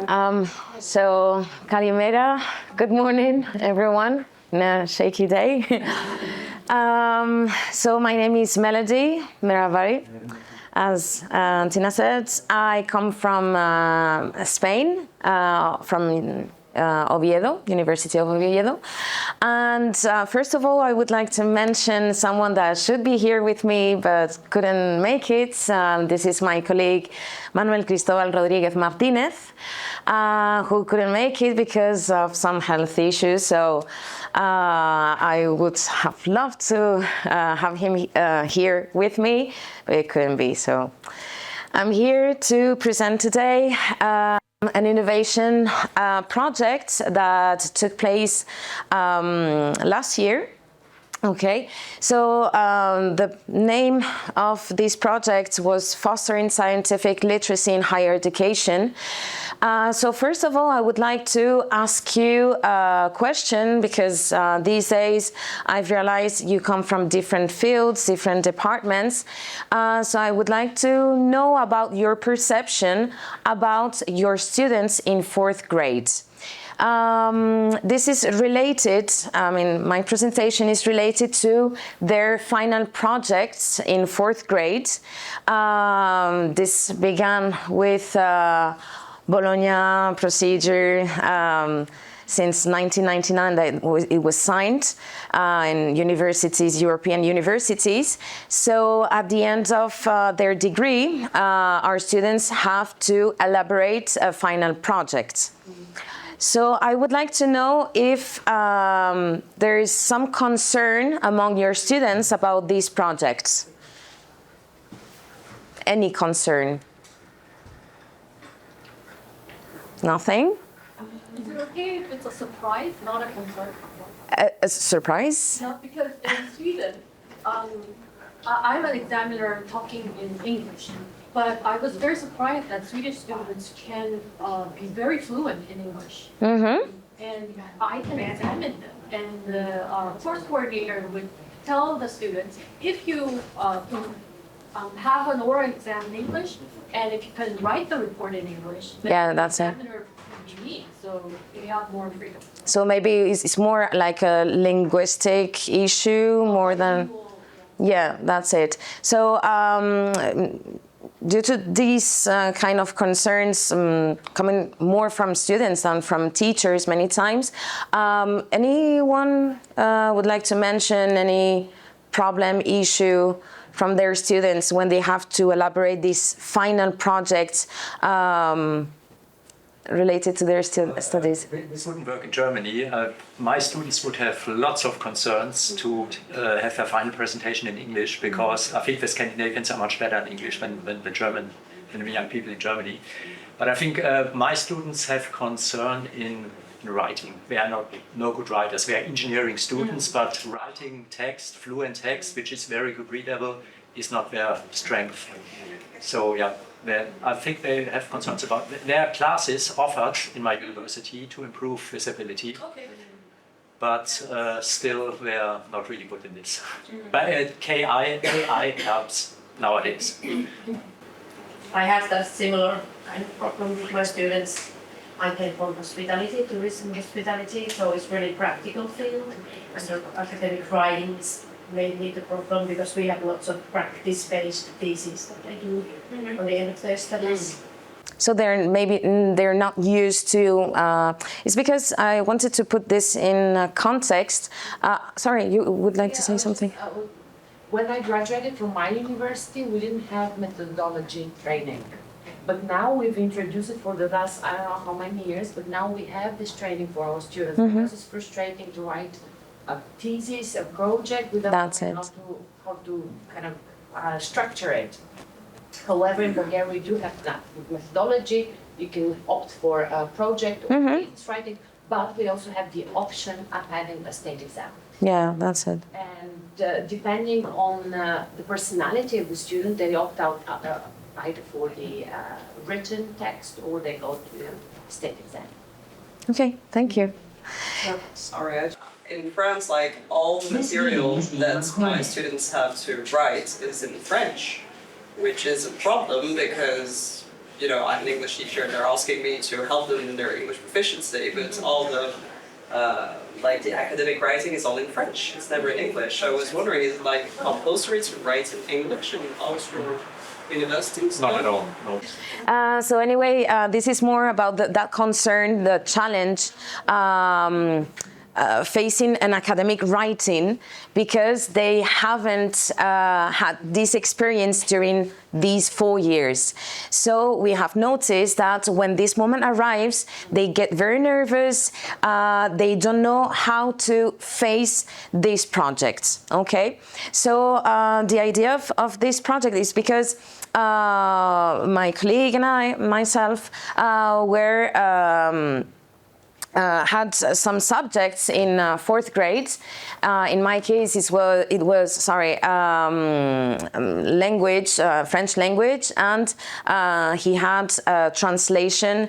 So, Kalimera, good morning, everyone. In a shaky day. So, my name is Mehravari. As Tina said, I come from Spain, from Oviedo, University of Oviedo. And first of all, I would like to mention someone that should be here with me but couldn't make it. This is my colleague Manuel Cristobal Rodriguez Martinez, who couldn't make it because of some health issues. So I would have loved to have him here with me, but it couldn't be. So I'm here to present today an innovation project that took place last year. Okay, so the name of this project was Fostering Scientific Literacy in Higher Education. So first of all, I would like to ask you a question, because these days I've realized you come from different fields, different departments. So I would like to know about your perception about your students in 4th grade. This is related, my presentation is related to their final projects in 4th grade. This began with Bologna procedure since 1999 that it was signed in universities, European universities. So at the end of their degree, our students have to elaborate a final project. So I would like to know if there is some concern among your students about these projects. Any concern? Nothing? Is it okay if it's a surprise, not a concern? A surprise? No, because in Sweden, I'm an examiner talking in English, but I was very surprised that Swedish students can be very fluent in English. Mm-hmm. And I can examine them. And the course coordinator would tell the students, if you have an oral exam in English, and if you can write the report in English, then Yeah, that's it. the examiner can be me, so you have more freedom. So maybe it's more like a linguistic issue more than... Yeah, that's it. So due to these kind of concerns coming more from students than from teachers many times, anyone would like to mention any problem, issue from their students when they have to elaborate these final projects related to their studies? This wouldn't work in Germany. My students would have lots of concerns to have their final presentation in English, because I think the Scandinavians are much better in English than the young people in Germany. But I think my students have concern in writing. They are no good writers. They are engineering students, but writing text, fluent text, which is very good readable, is not their strength. So yeah, I think they have concerns about their classes offered in my university to improve visibility. Okay. But still they are not really good in this. But AI helps nowadays. I have that similar kind of problem with my students. I came from hospitality, tourism hospitality, so it's really practical field. And academic writing is mainly the problem, because we have lots of practice-based theses that they do on the end of their studies. So they're not used to. It's because I wanted to put this in context. Sorry, you would like to say something? When I graduated from my university, we didn't have methodology training. But now we've introduced it for the last, I don't know how many years, but now we have this training for our students. Mm-hmm. Because it's frustrating to write a thesis, a project, without knowing how to kind of structure it. However, in Bulgaria, we do have that. With methodology, you can opt for a project or thesis writing, but we also have the option of having a state exam. Yeah, that's it. And depending on the personality of the student, they opt out either for the written text, or they go to the state exam. Okay, thank you. Sorry, in France, like, all the materials that my students have to write is in French, which is a problem because you know, I'm an English teacher and they're asking me to help them in their English proficiency, but all the, like the academic writing is all in French. It's never in English. So I was wondering, is it like compulsory to write in English in all your universities? Not at all, no. So anyway, this is more about that concern, the challenge facing an academic writing, because they haven't had this experience during these 4 years. So we have noticed that when this moment arrives, they get very nervous. They don't know how to face this project. Okay, so the idea of this project is because my colleague and myself were had some subjects in 4th grade. In my case, it was language, French language, and he had translation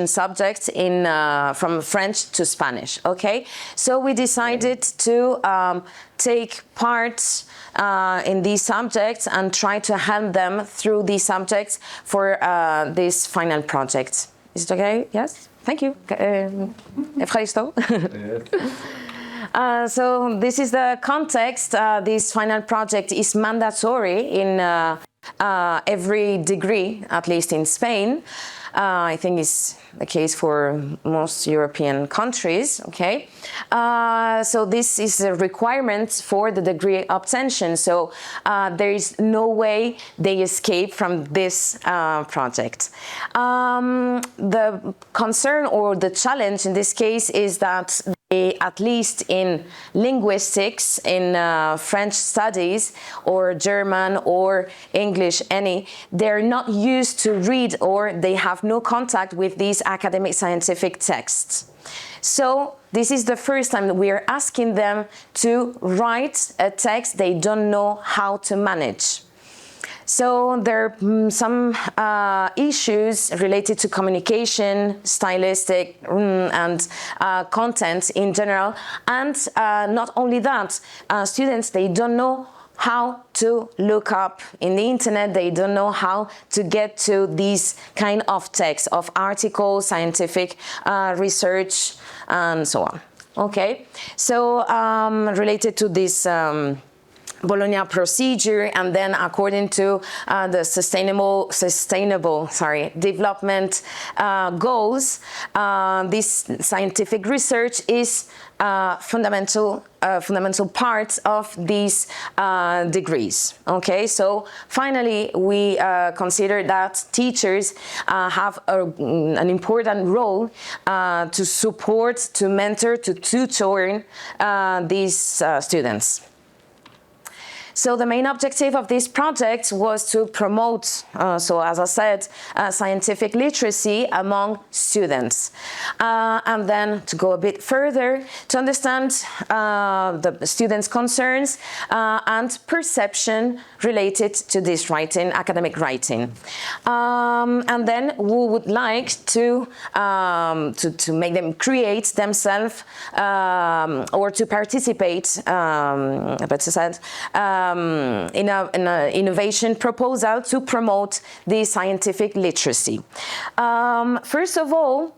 subjects in from French to Spanish. Okay, so we decided to take part in these subjects and try to help them through these subjects for this final project. Is it okay? Yes? Thank you. Ευχαριστώ. So this is the context. This final project is mandatory in every degree, at least in Spain. I think it's the case for most European countries, okay? So this is a requirement for the degree obtention, so there is no way they escape from this project. The concern or the challenge in this case is that at least in linguistics, in French studies, or German, or English, they're not used to read, or they have no contact with these academic scientific texts. So this is the first time that we are asking them to write a text they don't know how to manage. So there are some issues related to communication, stylistic, and content in general. And not only that, students, they don't know how to look up in the internet. They don't know how to get to these kind of texts, of articles, scientific research, and so on. Okay, so related to this Bologna procedure, and then according to the sustainable development goals, this scientific research is fundamental part of these degrees. Okay, so finally we consider that teachers have an important role to support, to mentor, to tutor these students. So the main objective of this project was to promote, so as I said, scientific literacy among students. And then to go a bit further, to understand the students' concerns and perception related to this writing, academic writing. And then we would like to make them create themselves or to participate, better said, in an innovation proposal to promote the scientific literacy. First of all,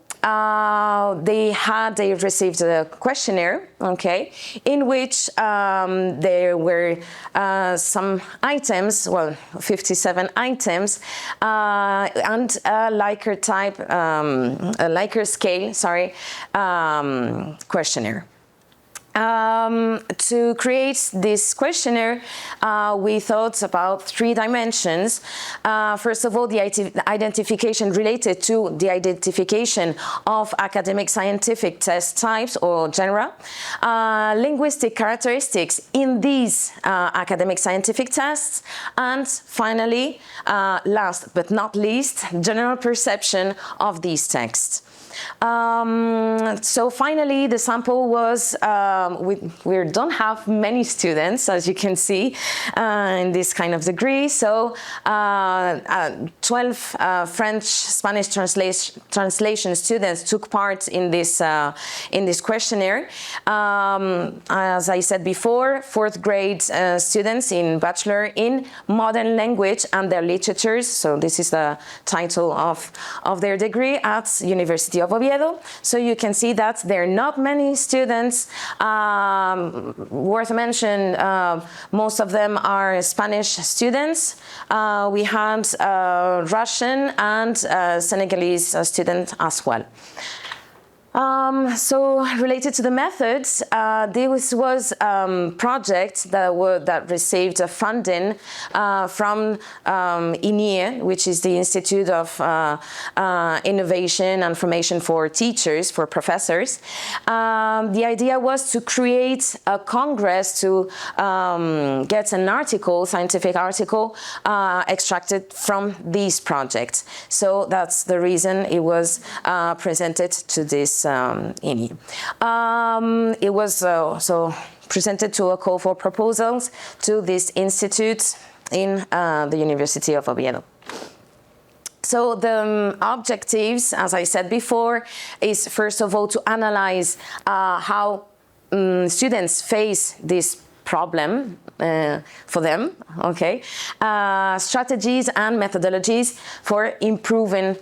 they received a questionnaire, okay, in which there were some items, well, 57 items, and a Likert type, a Likert scale, questionnaire. To create this questionnaire, we thought about 3 dimensions. First of all, the identification related to the identification of academic scientific test types or genera, linguistic characteristics in these academic scientific tests, and finally, last but not least, general perception of these texts. So finally, the sample was, we don't have many students, as you can see, in this kind of degree. So 12 French, Spanish translation students took part in this questionnaire. As I said before, 4th grade students in Bachelor in Modern Language and their Literatures. So this is the title of their degree at University of Oviedo. So you can see that there are not many students. Worth mention, most of them are Spanish students. We had Russian and Senegalese student as well. So related to the methods, this was project that received funding from INIE, which is the Institute of Innovation and Formation for Teachers, for professors. The idea was to create a congress to get an article, scientific article, extracted from these projects. So that's the reason it was presented to this INI. It was also presented to a call for proposals to this institute in the University of Oviedo. So the objectives, as I said before, is first of all to analyze how students face this problem for them, okay? Strategies and methodologies for improving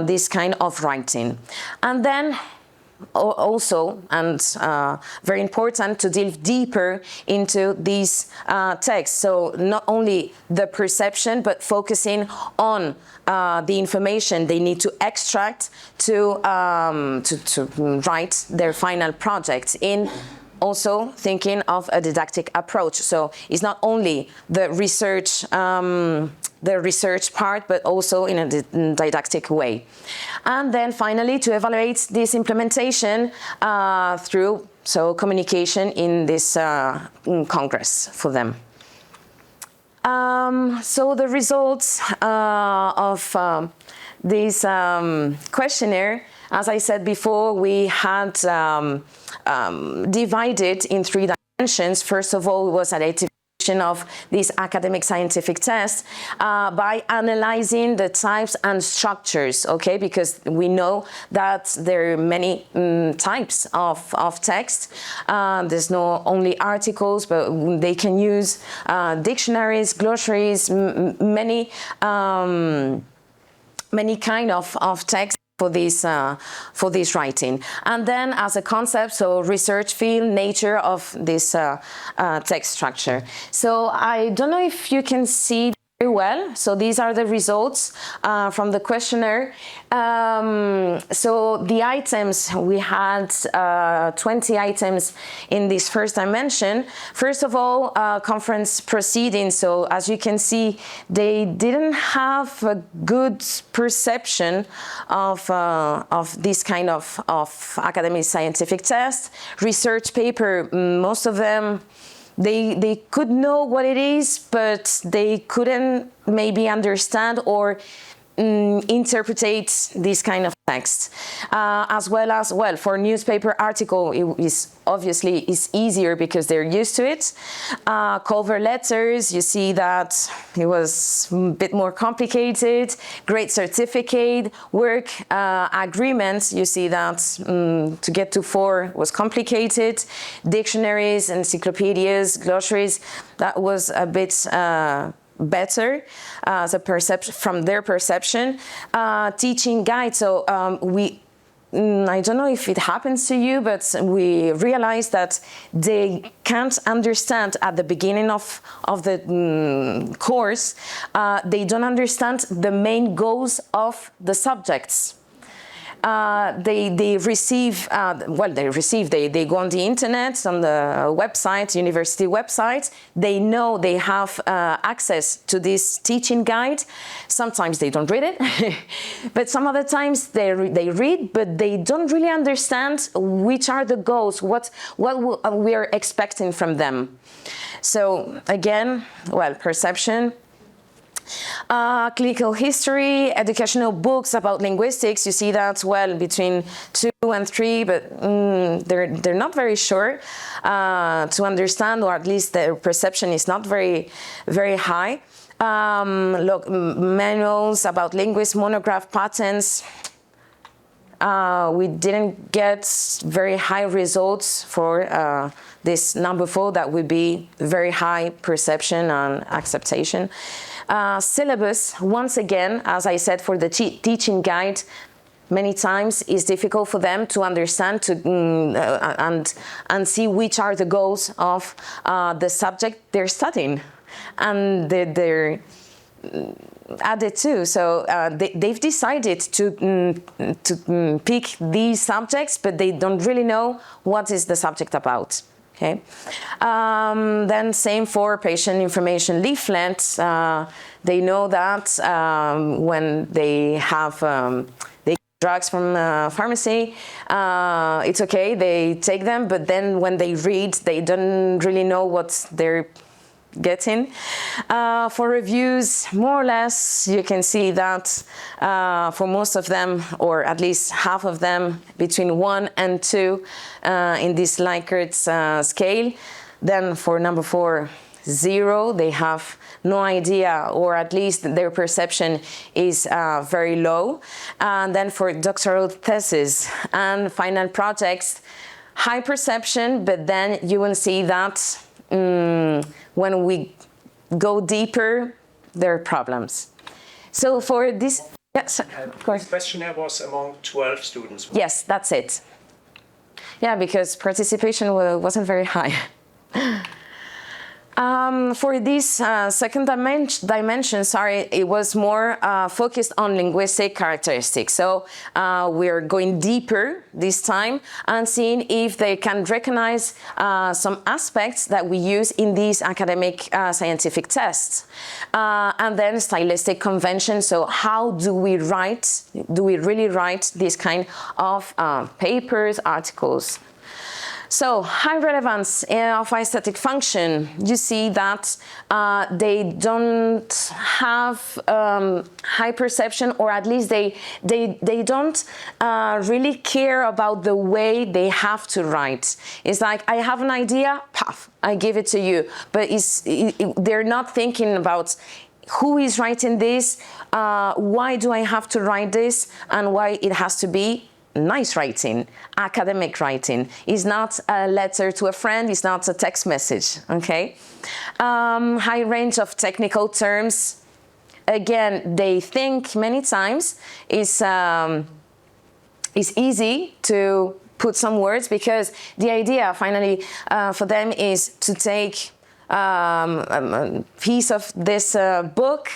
this kind of writing. And then also, and very important, to delve deeper into these texts. So not only the perception, but focusing on the information they need to extract to write their final projects in. Also thinking of a didactic approach. So it's not only the research part, but also in a didactic way. And then finally, to evaluate this implementation through communication in this congress for them. So the results of this questionnaire, as I said before, we had divided in 3 dimensions. First of all, it was identification of this academic scientific test by analyzing the types and structures, okay? Because we know that there are many types of text. There's not only articles, but they can use dictionaries, glossaries, many kind of text for this writing. And then as a concept, so research field, nature of this text structure. So I don't know if you can see very well. So these are the results from the questionnaire. So the items, we had 20 items in this first dimension. First of all, conference proceedings. So as you can see, they didn't have a good perception of this kind of academic scientific test. Research paper, most of them, they could know what it is, but they couldn't maybe understand or interpret this kind of text. As well as, well, for newspaper article, it is obviously easier because they're used to it. Cover letters, you see that it was a bit more complicated. Grade certificate, work agreements, you see that to get to 4 was complicated. Dictionaries, encyclopedias, glossaries, that was a bit better as a perception from their perception. Teaching guide, so I don't know if it happens to you, but we realize that they can't understand at the beginning of the course, they don't understand the main goals of the subjects. They go on the internet, on the website, university websites. They know they have access to this teaching guide. Sometimes they don't read it, but some other times they read, but they don't really understand which are the goals, what we are expecting from them. So again, well, perception. Clinical history, educational books about linguistics, you see that, well, between 2 and 3, but they're not very sure to understand, or at least their perception is not very, very high. Look, manuals about linguists, monograph patents. We didn't get very high results for this number 4, that would be very high perception and acceptation. Syllabus, once again, as I said, for the teaching guide, many times is difficult for them to understand and see which are the goals of the subject they're studying, and they're added too. So they've decided to pick these subjects, but they don't really know what is the subject about. Okay. Then same for patient information leaflets. They know that when they have they get drugs from pharmacy, it's okay, they take them, but then when they read, they don't really know what they're getting. For reviews, more or less, you can see that for most of them, or at least half of them, between 1 and 2 in this Likert scale. Then for number 4, 0, they have no idea, or at least their perception is very low. And then for doctoral thesis and final projects, high perception, but then you will see that when we go deeper, there are problems. So for this, yes, of course. The questionnaire was among 12 students. Yes, that's it. Yeah, because participation wasn't very high. For this second dimension, it was more focused on linguistic characteristics. So we're going deeper this time and seeing if they can recognize some aspects that we use in these academic scientific tests. And then stylistic convention. So how do we really write this kind of papers, articles? So, high relevance of aesthetic function, you see that they don't have high perception, or at least they don't really care about the way they have to write. It's like, I have an idea, paf, I give it to you. But they're not thinking about who is writing this, why do I have to write this, and why it has to be nice writing, academic writing. It's not a letter to a friend, it's not a text message, okay? High range of technical terms. Again, they think many times it's easy to put some words, because the idea finally for them is to take a piece of this book,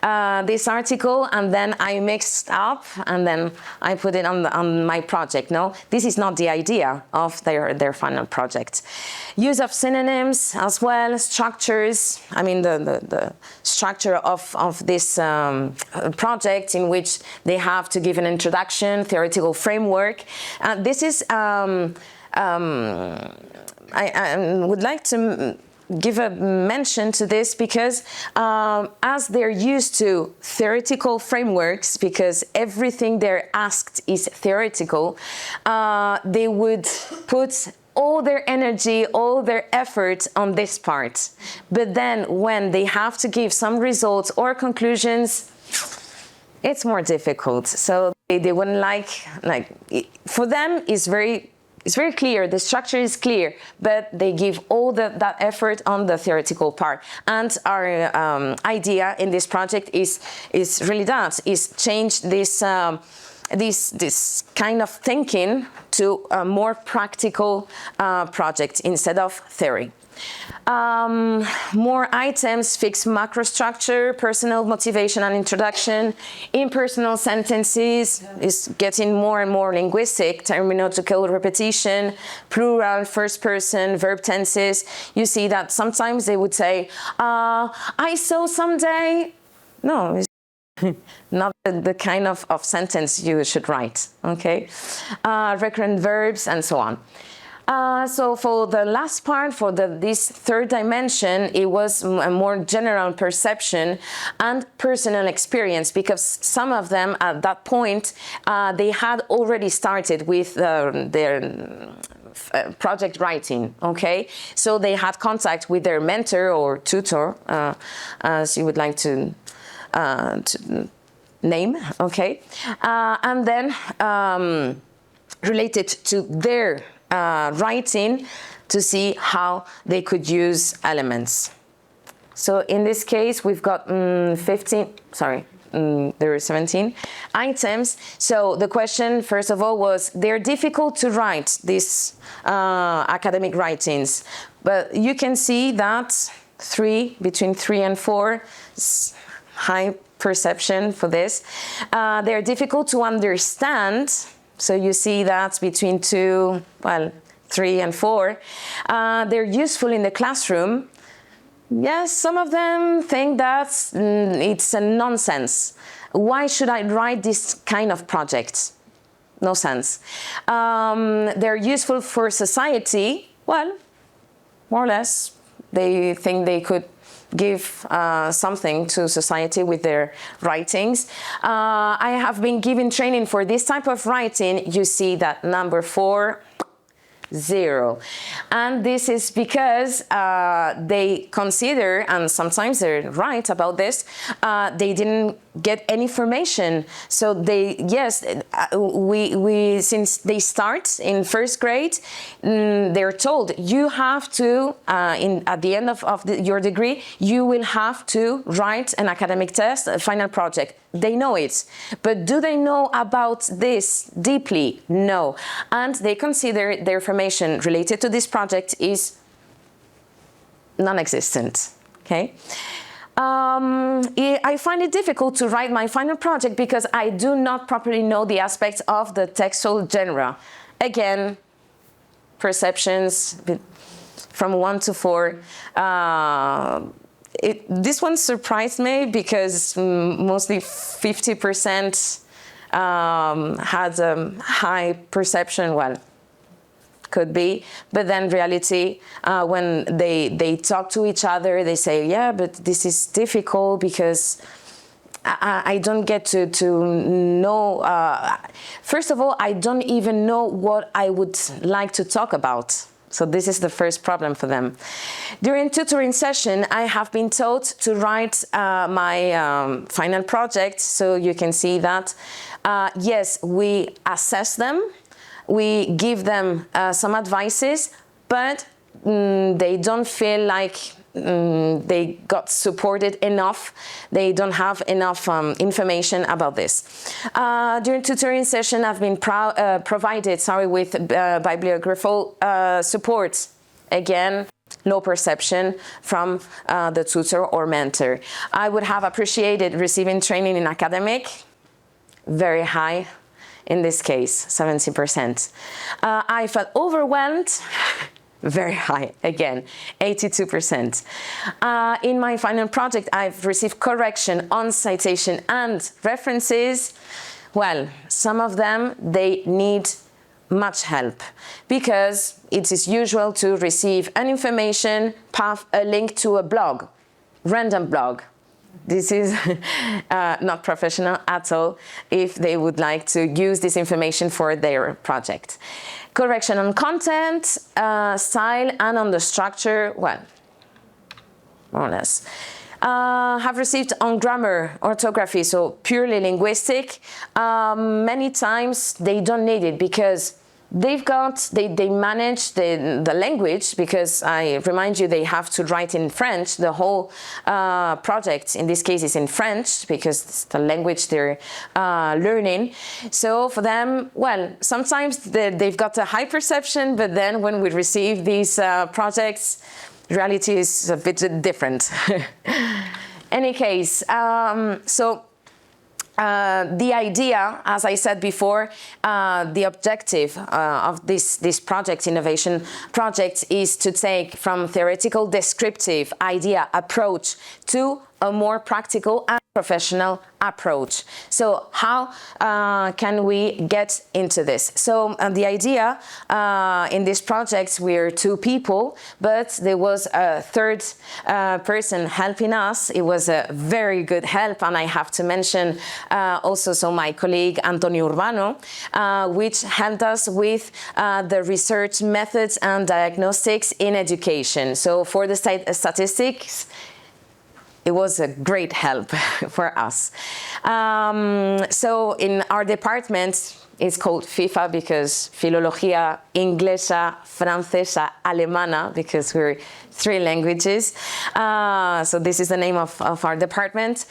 this article, and then I mixed up and then I put it on my project. No, this is not the idea of their final project. Use of synonyms as well, structures. I mean the structure of this project, in which they have to give an introduction, theoretical framework. This is I would like to give a mention to this, because as they're used to theoretical frameworks, because everything they're asked is theoretical, they would put all their energy, all their effort on this part. But then when they have to give some results or conclusions, it's more difficult. So they wouldn't like for them it's very clear, the structure is clear, but they give all that effort on the theoretical part. And our idea in this project is really that, is change this kind of thinking to a more practical project instead of theory. More items, fixed macro structure, personal motivation and introduction, impersonal sentences is getting more and more linguistic, terminological repetition, plural, first person, verb tenses. You see that sometimes they would say, I saw someday. No, it's not the kind of sentence you should write, okay? Recurrent verbs and so on. So for the last part, for this third dimension, it was a more general perception and personal experience, because some of them at that point, they had already started with their project writing, okay? So they had contact with their mentor or tutor, as you would like to name, okay? And then related to their writing to see how they could use elements. So in this case, we've got 17 items. So the question, first of all, was they're difficult to write, these academic writings. But you can see that between 3 and 4, high perception for this. They're difficult to understand. So you see that between 3 and 4. They're useful in the classroom. Yes, some of them think that it's a nonsense. Why should I write this kind of project? No sense. They're useful for society. Well, more or less, they think they could give something to society with their writings. I have been given training for this type of writing. You see that number 4, 0. And this is because they consider, and sometimes they're right about this, they didn't get any information. So since they start in first grade, they're told you have to, at the end of your degree, you will have to write an academic test, a final project. They know it, but do they know about this deeply? No. And they consider the information related to this project is non-existent, okay? I find it difficult to write my final project because I do not properly know the aspects of the textual genre. Again, perceptions from 1 to 4. This one surprised me because mostly 50% had a high perception. Well, could be, but then reality, when they talk to each other, they say, yeah, but this is difficult because I don't get to know. First of all, I don't even know what I would like to talk about. So this is the first problem for them. During tutoring session, I have been taught to write my final project. So you can see that, yes, we assess them. We give them some advices, but they don't feel like they got supported enough. They don't have enough information about this. During tutoring session, I've been provided with bibliographical support. Again, low perception from the tutor or mentor. I would have appreciated receiving training in academic, very high. In this case, 70%. I felt overwhelmed, very high, again, 82%. In my final project, I've received correction on citation and references. Well, some of them, they need much help because it is usual to receive an information path, a link to a blog, random blog. This is not professional at all if they would like to use this information for their project. Correction on content, style, and on the structure, well, more or less. Have received on grammar, orthography, so purely linguistic. Many times they don't need it because they manage the language, because I remind you they have to write in French. The whole project in this case is in French because it's the language they're learning. So for them, well, sometimes they've got a high perception, but then when we receive these projects, reality is a bit different. Any case, the idea, as I said before, the objective of this project, innovation project, is to take from theoretical descriptive idea approach to a more practical and professional approach. So how can we get into this? So the idea in this project, we're 2 people, but there was a third person helping us. It was a very good help, and I have to mention also my colleague Antonio Urbano, which helped us with the research methods and diagnostics in education. So for the statistics, it was a great help for us. So in our department, it's called FIFA because Filología Inglesa, Francesa, Alemana, because we're 3 languages. So this is the name of our department.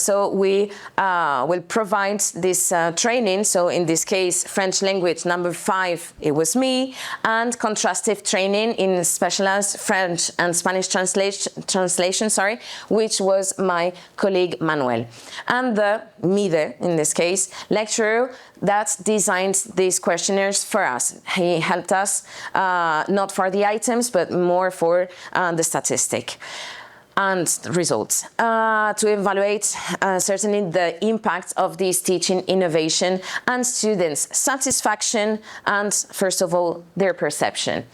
So we will provide this training. So in this case, French language number 5, it was me, and contrastive training in specialized French and Spanish translation, which was my colleague Manuel. And the MIDE, in this case, lecturer that designed these questionnaires for us. He helped us not for the items, but more for the statistic and results to evaluate certainly the impact of this teaching innovation and students' satisfaction and, first of all, their perception.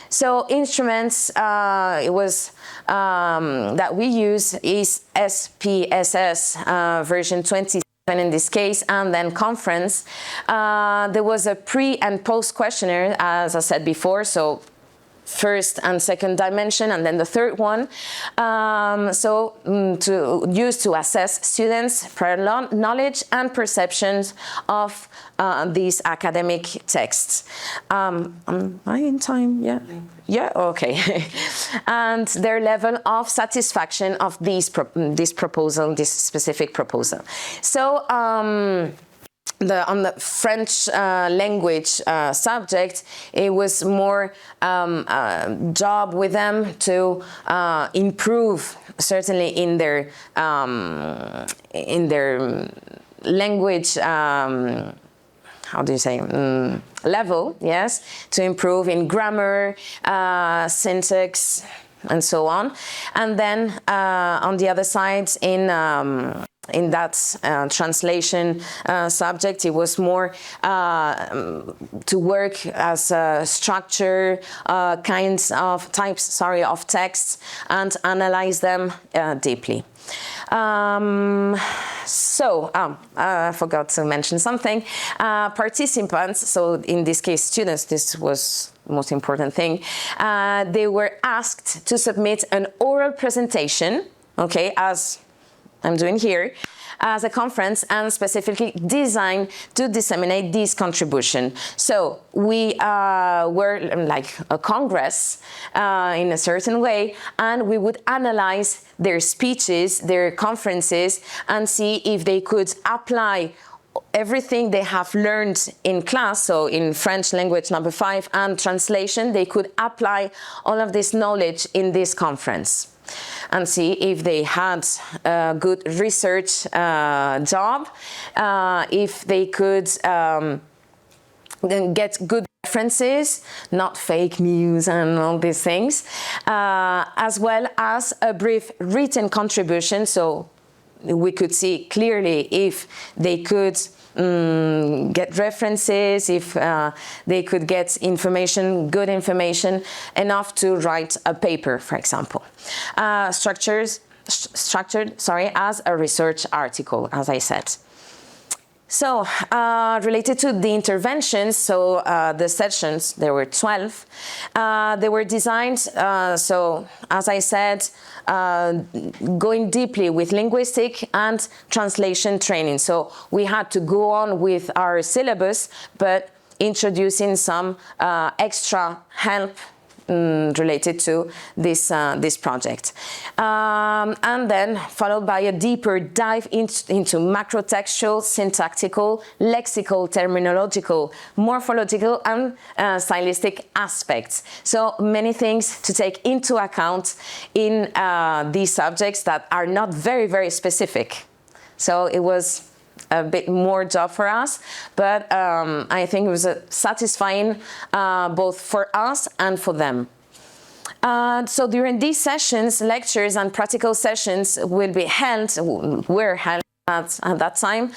So instruments it was that we use is SPSS version 20. In this case, and then conference. There was a pre and post questionnaire, as I said before, so first and second dimension, and then the third one. To use to assess students' prior knowledge and perceptions of these academic texts. Am I in time? Yeah. Yeah. Okay. And their level of satisfaction of this specific proposal. So. On the French language subject, it was more job with them to improve certainly in their language. How do you say, level, yes, to improve in grammar, syntax, and so on. And then on the other side, in that translation subject, it was more to work as a structure, types of texts, and analyze them deeply. I forgot to mention something. Participants, so in this case students, this was the most important thing, they were asked to submit an oral presentation, okay, as I'm doing here, as a conference, and specifically designed to disseminate this contribution. So we were like a congress in a certain way, and we would analyze their speeches, their conferences, and see if they could apply everything they have learned in class, so in French language number 5 and translation, they could apply all of this knowledge in this conference and see if they had a good research job, if they could get good references, not fake news and all these things, as well as a brief written contribution, so we could see clearly if they could get references, if they could get information, good information, enough to write a paper, for example. Structured, as a research article, as I said. So, related to the interventions, so the sessions, there were 12, they were designed, so as I said, going deeply with linguistic and translation training. So we had to go on with our syllabus, but introducing some extra help related to this project, and then followed by a deeper dive into macrotextual, syntactical, lexical, terminological, morphological, and stylistic aspects. So many things to take into account in these subjects that are not very, very specific. So it was a bit more job for us, but I think it was satisfying both for us and for them. So during these sessions, lectures and practical sessions were held at that time.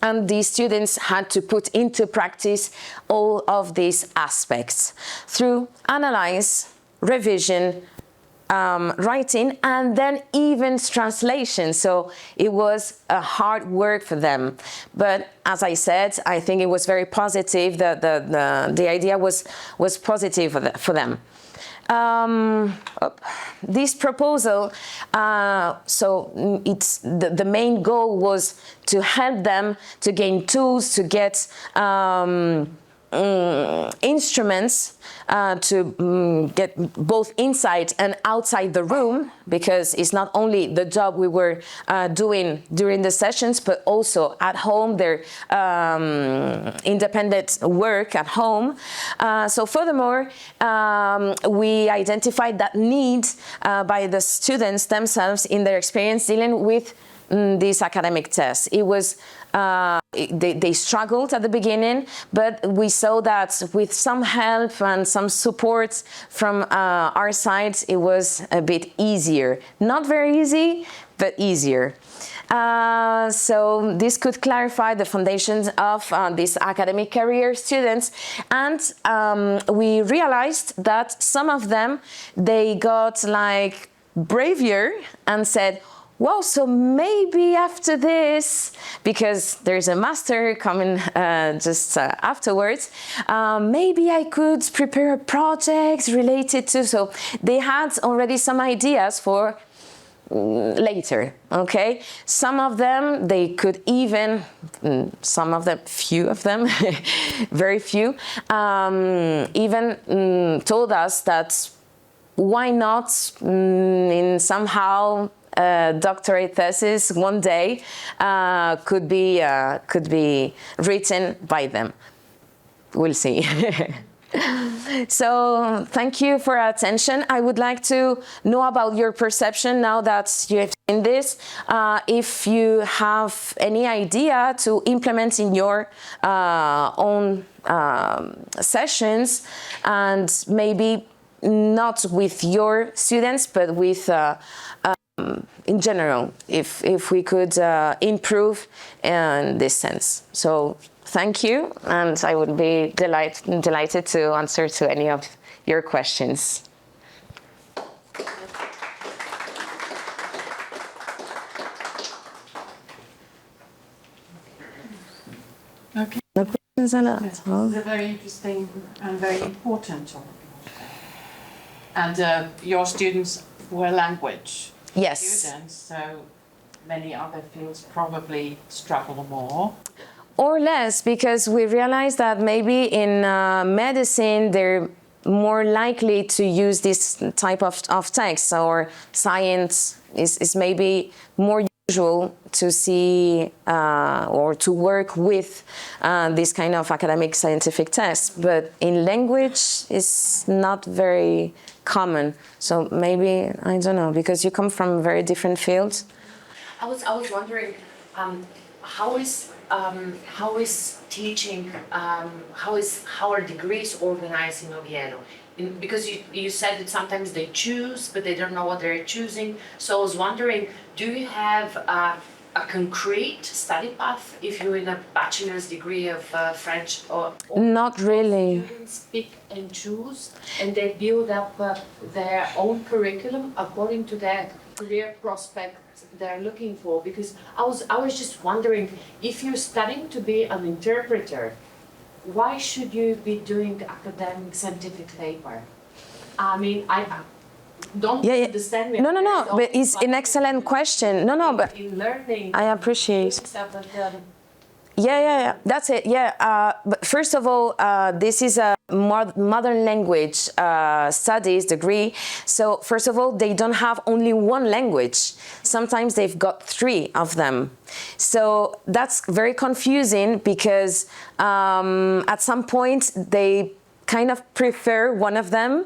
And the students had to put into practice all of these aspects through analyze, revision, writing, and then even translation. So it was a hard work for them. But as I said, I think it was very positive. The idea was positive for them. This proposal, so it's the main goal was to help them to gain tools, to get instruments to get both inside and outside the room, because it's not only the job we were doing during the sessions, but also at home, their independent work at home. So furthermore, we identified that need by the students themselves in their experience dealing with these academic tests. It was they struggled at the beginning, but we saw that with some help and some support from our side, it was a bit easier. Not very easy, but easier. So this could clarify the foundations of these academic career students, and we realized that some of them, they got like braver and said, well, so maybe after this, because there's a master coming just afterwards, maybe I could prepare a project related to, so they had already some ideas for later, okay? Some of them, they could even, few of them, very few, even told us that why not in somehow doctorate thesis one day could be written by them. We'll see. So thank you for your attention. I would like to know about your perception now that you have seen this. If you have any idea to implement in your own sessions, and maybe not with your students, but with in general, if we could improve in this sense. So thank you, and I would be delighted to answer to any of your questions. Okay. No questions a lot. This is a very interesting and very important topic. And your students were language Yes. students, so many other fields probably struggle more. Or less, because we realize that maybe in medicine they're more likely to use this type of text, or science is maybe more usual to see or to work with this kind of academic scientific tests. But in language, it's not very common. So maybe, I don't know, because you come from very different fields. I was wondering, how is teaching, how are degrees organized in Oviedo? Because you said that sometimes they choose, but they don't know what they're choosing. So I was wondering, do you have a concrete study path if you're in a bachelor's degree of French, or Not really. students pick and choose, and they build up their own curriculum according to their career prospect they're looking for? Because I was just wondering, if you're studying to be an interpreter, why should you be doing academic scientific paper? I mean, I don't understand me. No, but it's an excellent question. No, but in learning, I appreciate. stuff that Yeah, that's it. Yeah, but first of all, this is a modern language studies degree. So first of all, they don't have only one language. Sometimes they've got 3 of them. So that's very confusing, because at some point they kind of prefer one of them,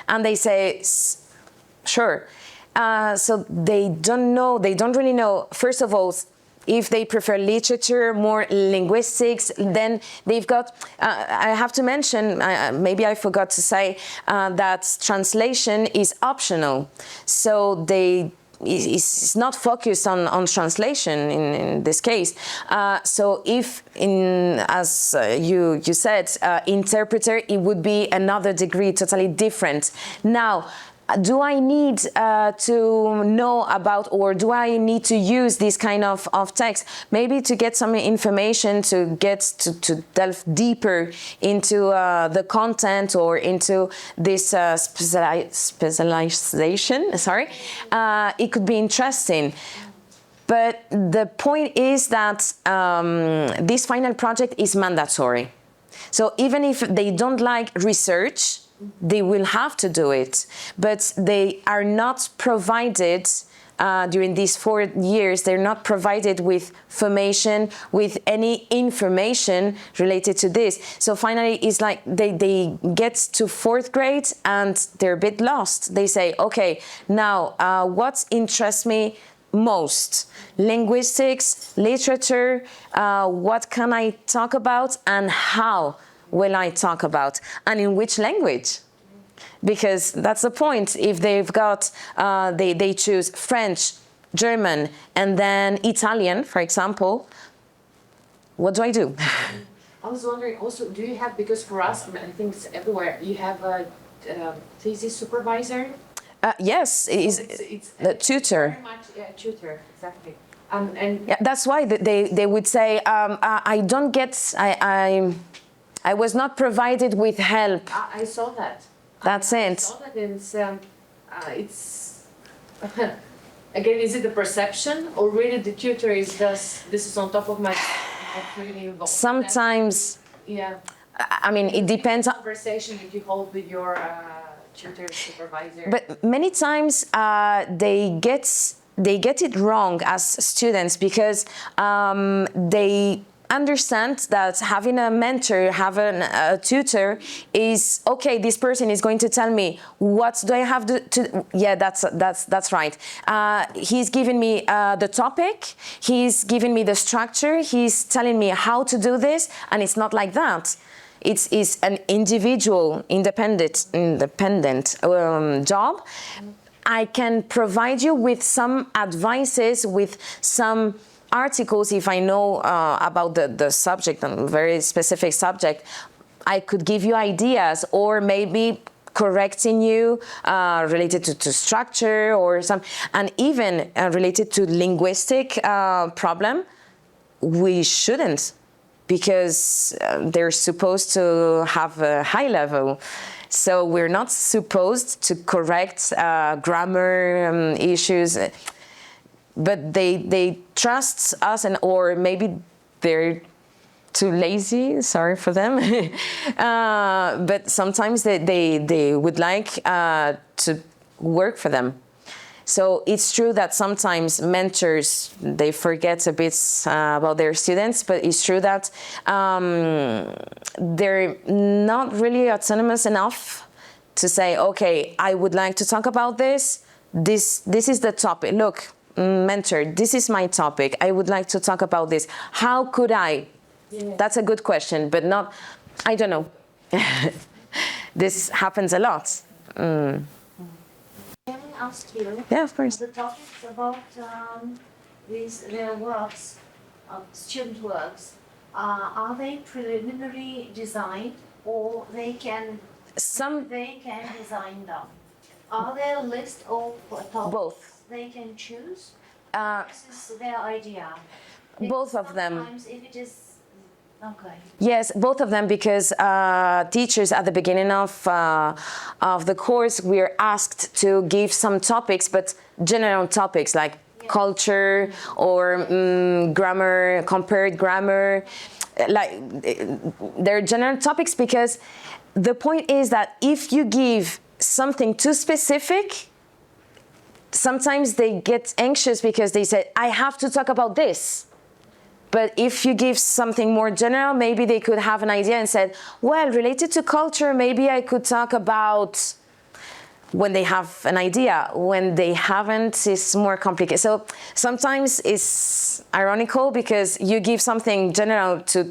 and they say, sure. So they don't really know, first of all, if they prefer literature, more linguistics, then they've got, I have to mention, maybe I forgot to say, that translation is optional. So it's not focused on translation in this case. So if, as you said, interpreter, it would be another degree, totally different. Now, do I need to know about, or do I need to use this kind of text? Maybe to get some information, to get to delve deeper into the content or into this specialization, sorry, it could be interesting. But the point is that this final project is mandatory. So even if they don't like research, they will have to do it, but they are not provided during these 4 years, they're not provided with formation, with any information related to this. So finally, it's like they get to 4th grade and they're a bit lost. They say, okay, now what interests me most? Linguistics, literature, what can I talk about, and how will I talk about, and in which language? Because that's the point. If they've got, they choose French, German, and then Italian, for example, what do I do? I was wondering also, do you have, because for us, I think it's everywhere, you have a thesis supervisor? Yes, it's the tutor. Very much, yeah, tutor, exactly. And yeah, that's why they would say, I don't get, I was not provided with help. I saw that. That's I it. saw that, and it's again, is it the perception, or really the tutor is just, this is on top of my, not really involved? Sometimes, Yeah. I mean, it depends on. Conversation that you hold with your tutor supervisor. But many times they get it wrong as students, because they understand that having a mentor, having a tutor is okay. This person is going to tell me what do I have to yeah, that's right. He's giving me the topic. He's giving me the structure. He's telling me how to do this, and it's not like that. It's an individual, independent job. I can provide you with some advices, with some articles if I know about the subject, a very specific subject. I could give you ideas, or maybe correcting you related to structure or some, and even related to linguistic problem. We shouldn't, because they're supposed to have a high level. So we're not supposed to correct grammar issues, but they trust us, and or maybe they're too lazy, sorry for them. But sometimes they would like to work for them. So it's true that sometimes mentors, they forget a bit about their students, but it's true that they're not really autonomous enough to say, okay, I would like to talk about this. This is the topic. Look, mentor, this is my topic. I would like to talk about this. How could I? Yeah. That's a good question, but not, I don't know. This happens a lot. Can I ask you? Yeah, of course. The topics about their works, student works, are they preliminary designed, or they can design them? Are there a list of topics both they can choose? This is their idea. Both of them. Sometimes if it is okay. Yes, both of them, because teachers at the beginning of the course, we're asked to give some topics, but general topics like culture or grammar, compared grammar. Like they're general topics, because the point is that if you give something too specific, sometimes they get anxious because they say, I have to talk about this. But if you give something more general, maybe they could have an idea and said, well, related to culture, maybe I could talk about when they have an idea. When they haven't, it's more complicated. So sometimes it's ironical because you give something general to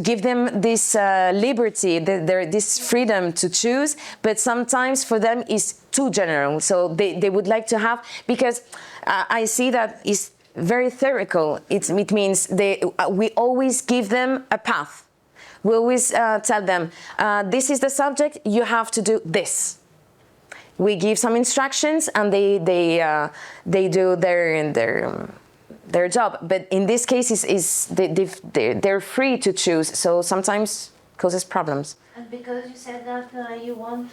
give them this liberty, this freedom to choose, but sometimes for them it's too general. So they would like to have, because I see that it's very theoretical. It means we always give them a path. We always tell them, this is the subject, you have to do this. We give some instructions and they do their job. But in this case, they're free to choose. So sometimes causes problems. And because you said that you want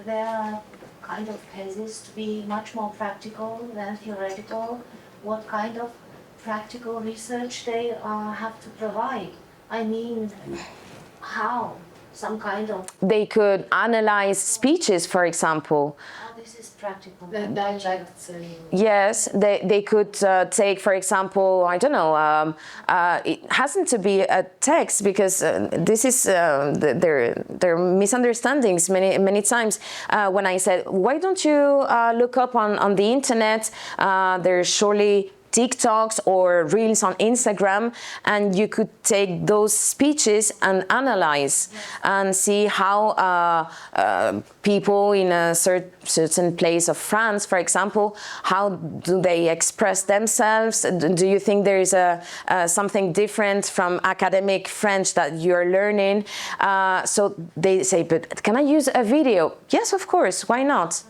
their kind of thesis to be much more practical than theoretical, what kind of practical research they have to provide? I mean, how? Some kind of... They could analyze speeches, for example. Oh, this is practical. The dialects. Yes, they could take, for example, I don't know, it hasn't to be a text, because this is, there are misunderstandings many times. When I said, why don't you look up on the internet, there's surely TikToks or Reels on Instagram, and you could take those speeches and analyze and see how people in a certain place of France, for example, how do they express themselves? Do you think there is something different from academic French that you're learning? So they say, but can I use a video? Yes, of course, why not?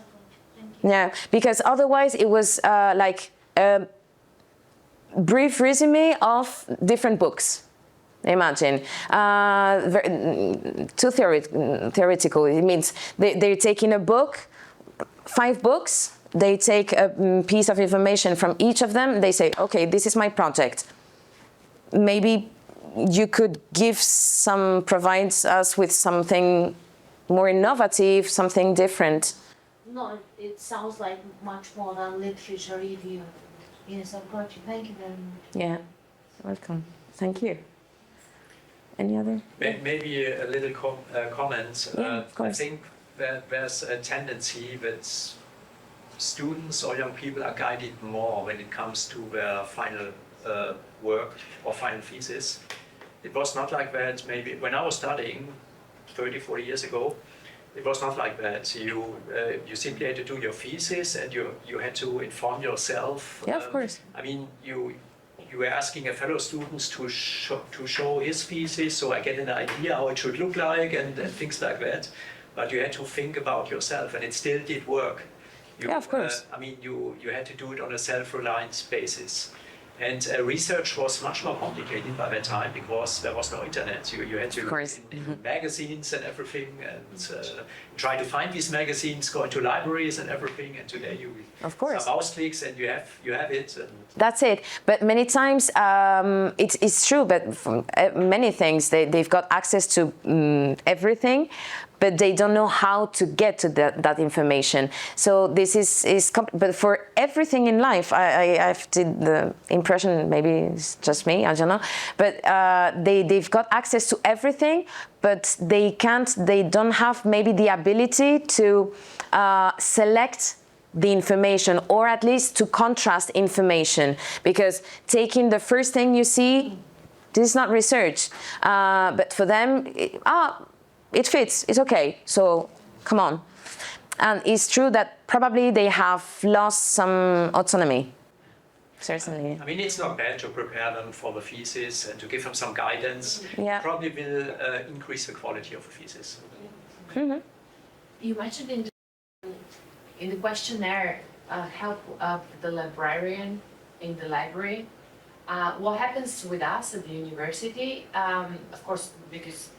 Yeah, because otherwise it was like brief resume of different books. Imagine, too theoretical. It means they're taking a book, 5 books, they take a piece of information from each of them, they say, okay, this is my project. Maybe you could provides us with something more innovative, something different. No, it sounds like much more than literature review. Yes, of course. Thank you very much. Yeah, welcome. Thank you. Any other? Maybe a little comment. Yeah, of course. I think that there's a tendency that students or young people are guided more when it comes to their final work or final thesis. It was not like that maybe when I was studying 30, 40 years ago. It was not like that. You simply had to do your thesis, and you had to inform yourself. Yeah, of course. I mean, you were asking a fellow student to show his thesis, so I get an idea how it should look like and things like that. But you had to think about yourself, and it still did work. Yeah, of course. I mean, you had to do it on a self-reliant basis. And research was much more complicated by that time because there was no internet. You had to look in magazines and everything, and try to find these magazines, go into libraries and everything. And today you of course. some mouse clicks and you have it. And that's it. But many times it's true. But from many things they've got access to everything, but they don't know how to get to that information. So this is but for everything in life, I've did the impression, maybe it's just me, I don't know, but they've got access to everything, but they don't have maybe the ability to select the information, or at least to contrast information, because taking the first thing you see, this is not research, but for them, it fits, it's okay, so come on. And it's true that probably they have lost some autonomy, certainly. I mean, it's not bad to prepare them for the thesis and to give them some guidance. Yeah. Probably will increase the quality of the thesis. Mm-hmm. You mentioned in the questionnaire help of the librarian in the library. What happens with us at the university, of course, because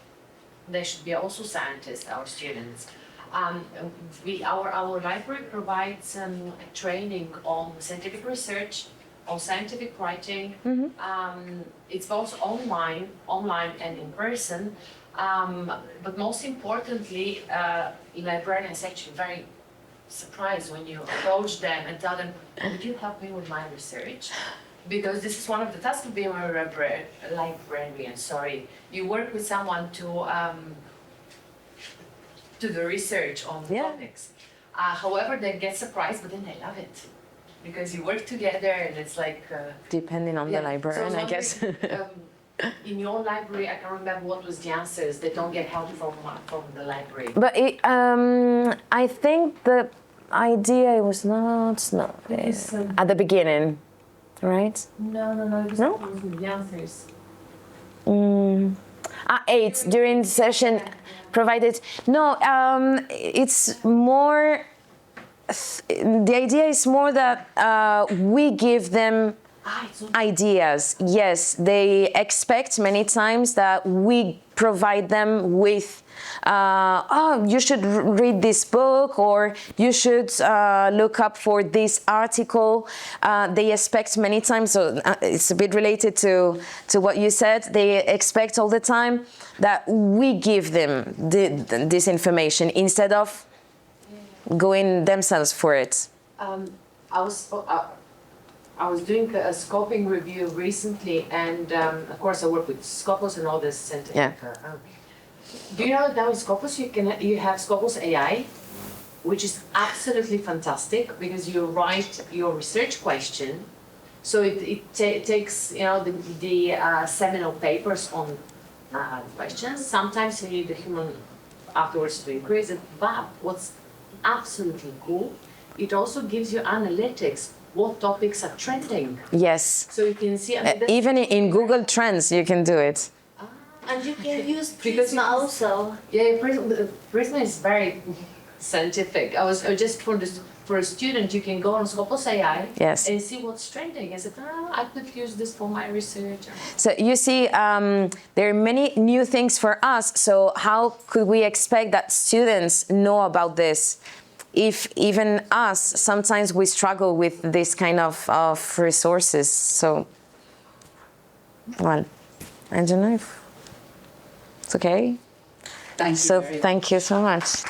they should be also scientists, our students. Our library provides a training on scientific research, on scientific writing. Mm-hmm. It's both online and in person. But most importantly, librarians are actually very surprised when you approach them and tell them, "Would you help me with my research?" Because this is one of the tasks of being a librarian. You work with someone to to the research on the Yeah. topics. However, they get surprised, but then they love it because you work together, and it's like. Depending on the librarian, So I guess. In your library, I can't remember what was the answers. They don't get help from the library. But I think the idea was not at the beginning, right? No. It was No? the answers. 8 during the session provided. No, it's more. The idea is more that we give them ideas. Yes, they expect many times that we provide them with, you should read this book, or you should look up for this article. They expect many times, so it's a bit related to what you said. They expect all the time that we give them this information instead of going themselves for it. I was doing a scoping review recently, and of course I work with Scopus and all this scientific. Yeah. Do you know that now in Scopus you have Scopus AI, which is absolutely fantastic because you write your research question, so it takes the seminal papers on questions. Sometimes you need the human afterwards to increase it, but what's absolutely cool, it also gives you analytics. What topics are trending? Yes. So you can see. Even in Google Trends, you can do it. And you can use Prisma also. Yeah, Prisma is very scientific. I was just for a student, you can go on Scopus AI Yes. and see what's trending. I said, I could use this for my research. So you see, there are many new things for us. So how could we expect that students know about this? If even us, sometimes we struggle with this kind of resources. So, well, I don't know if it's okay. Thank you. So thank you so much.